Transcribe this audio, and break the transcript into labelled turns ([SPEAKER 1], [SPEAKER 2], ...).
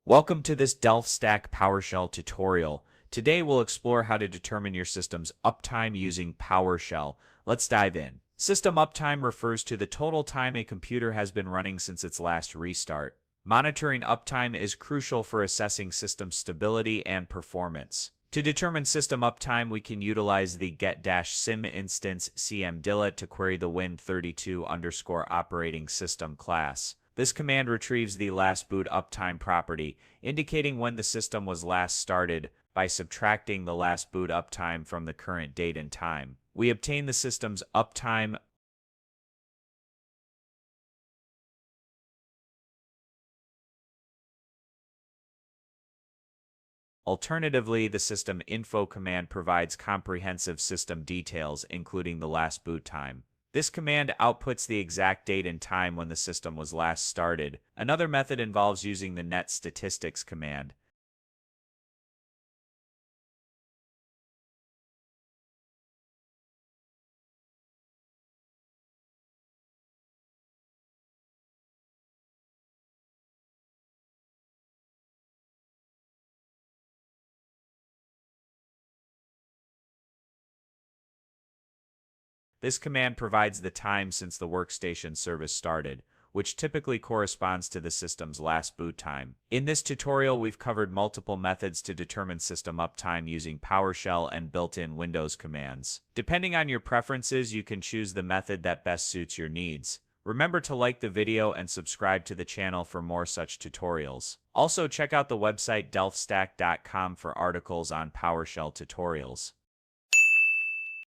[SPEAKER 1] Welcome to this DelftStack PowerShell tutorial. Today we'll explore how to determine your system's uptime using PowerShell. Let's dive in. System uptime refers to the total time a computer has been running since its last restart. Monitoring uptime is crucial for assessing system stability and performance. To determine system uptime, we can utilize the Get-CimInstance cmdilla to query the Win32_operating system class. This command retrieves the last boot uptime property, indicating when the system was last started by subtracting the last boot uptime from the current date and time. We obtain the system's uptime. Alternatively, the systeminfo command provides comprehensive system details, including the last boot time. This command outputs the exact date and time when the system was last started. Another method involves using the net statistics command. This command provides the time since the workstation service started, which typically corresponds to the system's last boot time. In this tutorial, we've covered multiple methods to determine system uptime using PowerShell and built-in Windows commands. Depending on your preferences, you can choose the method that best suits your needs. Remember to like the video and subscribe to the channel for more such tutorials. Also, check out the website DelftStack.com for articles on PowerShell tutorials.